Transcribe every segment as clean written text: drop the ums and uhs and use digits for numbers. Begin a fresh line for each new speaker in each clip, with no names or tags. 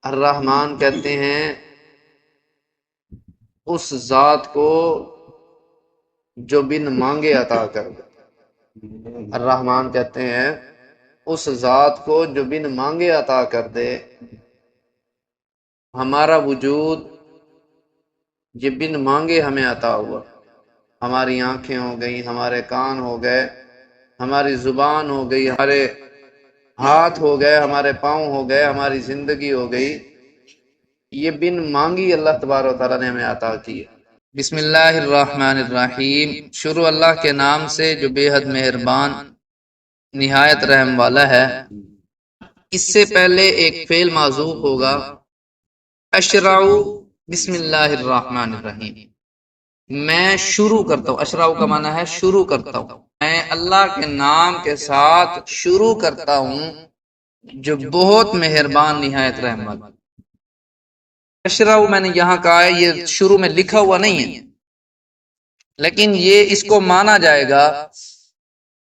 الرحمن کہتے ہیں اس ذات کو جو بن مانگے عطا کر دے۔ الرحمن کہتے ہیں اس ذات کو جو بن مانگے عطا کر دے۔ ہمارا وجود یہ بن مانگے ہمیں عطا ہوا۔ ہماری آنکھیں ہو گئی، ہمارے کان ہو گئے، ہماری زبان ہو گئی، ہمارے ہاتھ ہو گئے، ہمارے پاؤں ہو گئے، ہماری زندگی ہو گئی، یہ بن مانگی اللہ تبارک و تعالیٰ نے ہمیں عطا کی ہے۔ بسم اللہ الرحمن الرحیم، شروع اللہ کے نام سے جو بے حد مہربان نہایت رحم والا ہے۔ اس سے پہلے ایک فعل معذوف ہوگا، اشرعوا بسم اللہ الرحمن الرحیم، میں شروع کرتا ہوں۔ اشرعوا کا معنی ہے شروع کرتا ہوں، میں اللہ کے نام کے ساتھ شروع کرتا ہوں جو بہت مہربان نہایت رحم والا۔ اشرعوا میں نے یہاں کہا ہے، یہ شروع میں لکھا ہوا نہیں ہے، لیکن یہ اس کو مانا جائے گا،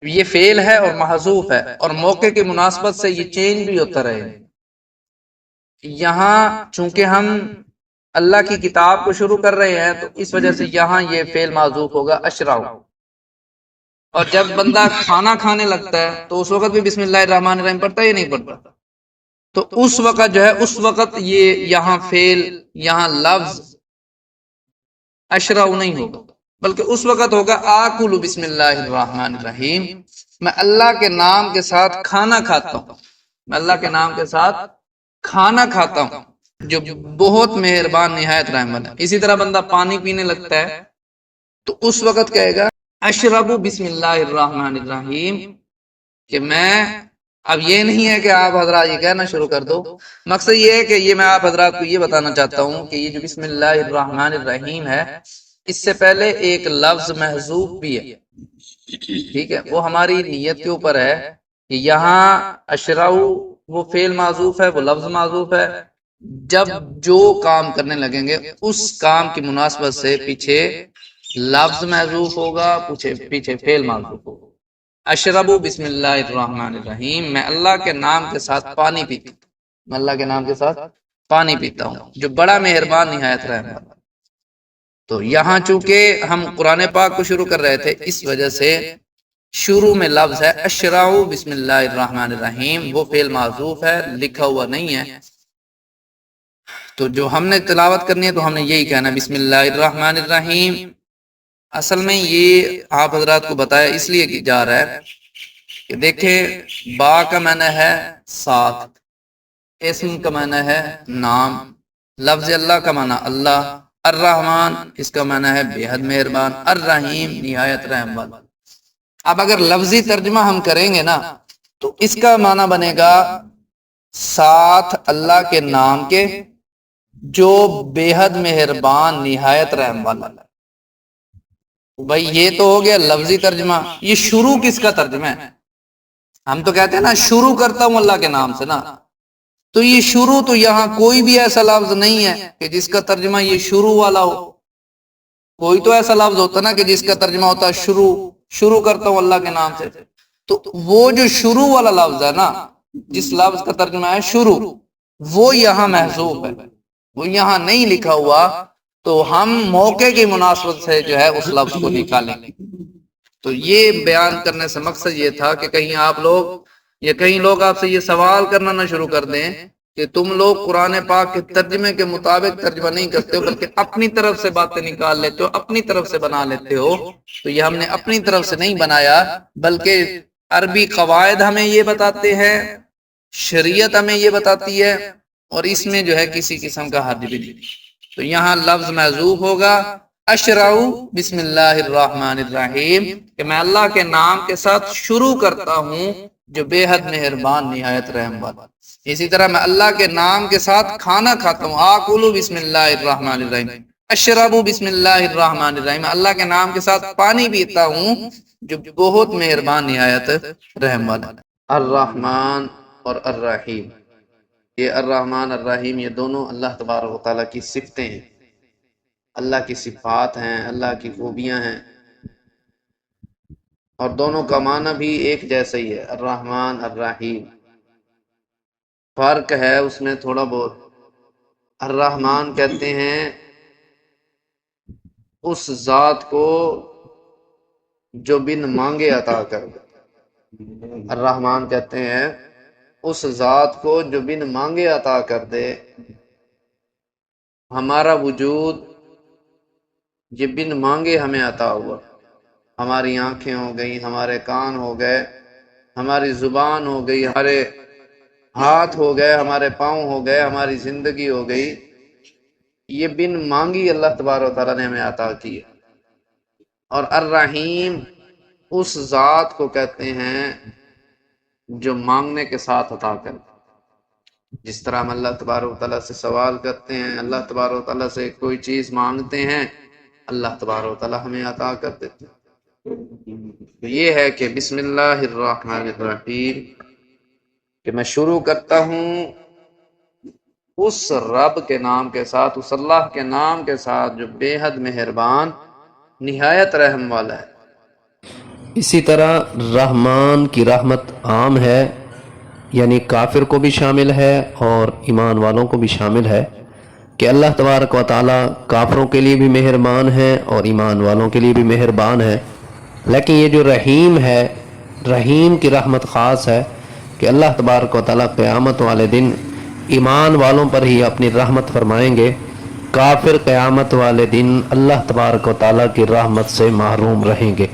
یہ فعل ہے اور محذوف ہے، اور موقع کی مناسبت سے یہ چینج بھی ہوتا رہے۔ یہاں چونکہ ہم اللہ کی کتاب کو شروع کر رہے ہیں تو اس وجہ سے یہاں یہ فعل معذوف ہوگا اشرعوا۔ اور جب بندہ کھانا کھانے لگتا ہے تو اس وقت بھی بسم اللہ الرحمن الرحیم پڑھتا ہے یا نہیں پڑھتا؟ تو اس وقت جو ہے، اس وقت یہ یہاں فعل، یہاں لفظ اشرعوا نہیں ہوگا، بلکہ اس وقت ہوگا آکل بسم اللہ الرحمن الرحیم، میں اللہ کے نام کے ساتھ کھانا کھاتا ہوں، میں اللہ کے نام کے ساتھ کھانا کھاتا ہوں جو بہت مہربان نہایت رحم والا ہے۔ اسی طرح بندہ پانی پینے لگتا ہے تو اس وقت کہے گا اشرب بسم اللہ الرحمن الرحیم، کہ میں، اب یہ نہیں ہے کہ آپ حضرات یہ کہنا شروع کر دو، مقصد یہ ہے کہ یہ میں آپ حضرات کو یہ بتانا چاہتا ہوں کہ یہ جو بسم اللہ الرحمن الرحیم ہے، اس سے پہلے ایک لفظ محذوف بھی ہے، ٹھیک ہے؟ وہ ہماری نیت کے اوپر ہے کہ یہاں اشرعوا وہ فعل معذوف ہے، وہ لفظ معذوف ہے، جب جو کام کرنے لگیں گے اس کام کی مناسبت سے پیچھے لفظ محذوف ہوگا، پیچھے فعل معذوف ہوگا۔ اشربوا بسم اللہ الرحمن الرحیم، میں اللہ کے نام کے ساتھ پانی پیتا ہوں، میں اللہ کے نام کے ساتھ پانی پیتا ہوں جو بڑا مہربان نہایت رحم والا۔ تو یہاں چونکہ ہم قرآن پاک کو شروع کر رہے تھے، اس وجہ سے شروع میں لفظ ہے اشرعوا بسم اللہ الرحمن الرحیم، وہ فعل معذوف ہے، لکھا ہوا نہیں ہے۔ تو جو ہم نے تلاوت کرنی ہے تو ہم نے یہی کہنا بسم اللہ الرحمن الرحیم۔ اصل میں یہ آپ حضرات کو بتایا اس لیے کہ جا رہا ہے کہ دیکھیں، با کا معنی ہے ساتھ، اسم کا معنی ہے نام، لفظ اللہ کا معنی اللہ، الرحمن اس کا معنی ہے بے حد مہربان، الرحیم نہایت رحم والا۔ اب اگر لفظی ترجمہ ہم کریں گے نا تو اس کا معنی بنے گا ساتھ اللہ کے نام کے جو بے حد مہربان نہایت رحم والا۔ بھائی یہ تو ہو گیا لفظی ترجمہ، یہ شروع کس کا ترجمہ ہے؟ ہم تو کہتے ہیں نا شروع کرتا ہوں اللہ کے نام سے نا، تو یہ شروع تو یہاں کوئی بھی ایسا لفظ نہیں ہے کہ جس کا ترجمہ یہ شروع والا ہو۔ کوئی تو ایسا لفظ ہوتا نا کہ جس کا ترجمہ ہوتا ہے شروع کرتا ہوں اللہ کے نام سے، تو وہ جو شروع والا لفظ ہے نا، جس لفظ کا ترجمہ ہے شروع، وہ یہاں محذوف ہے، وہ یہاں نہیں لکھا ہوا، تو ہم موقع کی مناسبت سے جو ہے اس لفظ کو نکالیں گے۔ تو یہ بیان کرنے سے مقصد یہ تھا کہ کہیں آپ لوگ یا کئی لوگ آپ سے یہ سوال کرنا نہ شروع کر دیں کہ تم لوگ قرآن پاک کے ترجمے کے مطابق ترجمہ نہیں کرتے ہو بلکہ اپنی طرف سے باتیں نکال لیتے ہو، اپنی طرف سے بنا لیتے ہو۔ تو یہ ہم نے اپنی طرف سے نہیں بنایا، بلکہ عربی قواعد ہمیں یہ بتاتے ہیں، شریعت ہمیں یہ بتاتی ہے، اور اس میں جو ہے کسی قسم کا حرج بھی نہیں۔ تو یہاں لفظ محذوف ہوگا اشرعوا بسم اللہ الرحمن الرحیم، کہ میں اللہ کے نام کے ساتھ شروع کرتا ہوں جو بے حد مہربان نہایت رحم والا۔ اسی طرح میں اللہ کے نام کے ساتھ کھانا کھاتا ہوں، آکلوا بسم اللہ الرحمن الرحیم، اشربوا بسم اللہ الرحمن الرحیم، میں اللہ کے نام کے ساتھ پانی پیتا ہوں جو بہت مہربان نہایت رحم والا۔ الرحمن اور الرحیم، یہ الرحمن الرحیم یہ دونوں اللہ تبارک و تعالیٰ کی صفتیں ہیں، اللہ کی صفات ہیں، اللہ کی خوبیاں ہیں، اور دونوں کا معنی بھی ایک جیسا ہی ہے، الرحمن الرحیم۔ فرق ہے اس میں تھوڑا بہت، الرحمن کہتے ہیں اس ذات کو جو بن مانگے عطا کر دے۔ الرحمن کہتے ہیں اس ذات کو جو بن مانگے عطا کر دے۔ ہمارا وجود یہ بن مانگے ہمیں عطا ہوا، ہماری آنکھیں ہو گئی، ہمارے کان ہو گئے، ہماری زبان ہو گئی، ہمارے ہاتھ ہو گئے، ہمارے پاؤں ہو گئے، ہماری زندگی ہو گئی، یہ بن مانگی اللہ تبارک و تعالیٰ نے ہمیں عطا کی ہے۔ اور الرحیم اس ذات کو کہتے ہیں جو مانگنے کے ساتھ عطا کرتے۔ جس طرح ہم اللہ تبارک و تعالیٰ سے سوال کرتے ہیں، اللہ تبارک و تعالیٰ سے کوئی چیز مانگتے ہیں، اللہ تبارک و تعالیٰ ہمیں عطا کر دیتے ہیں۔ تو یہ ہے کہ بسم اللہ الرحمن الرحیم، کہ میں شروع کرتا ہوں اس رب کے نام کے ساتھ، اس اللہ کے نام کے ساتھ جو بے حد مہربان نہایت رحم والا ہے۔
اسی طرح رحمان کی رحمت عام ہے، یعنی کافر کو بھی شامل ہے اور ایمان والوں کو بھی شامل ہے، کہ اللہ تبارک و تعالیٰ کافروں کے لیے بھی مہربان ہے اور ایمان والوں کے لیے بھی مہربان ہے۔ لیکن یہ جو رحیم ہے، رحیم کی رحمت خاص ہے کہ اللہ تبارک و تعالیٰ قیامت والے دن ایمان والوں پر ہی اپنی رحمت فرمائیں گے، کافر قیامت والے دن اللہ تبارک و تعالیٰ کی رحمت سے محروم رہیں گے۔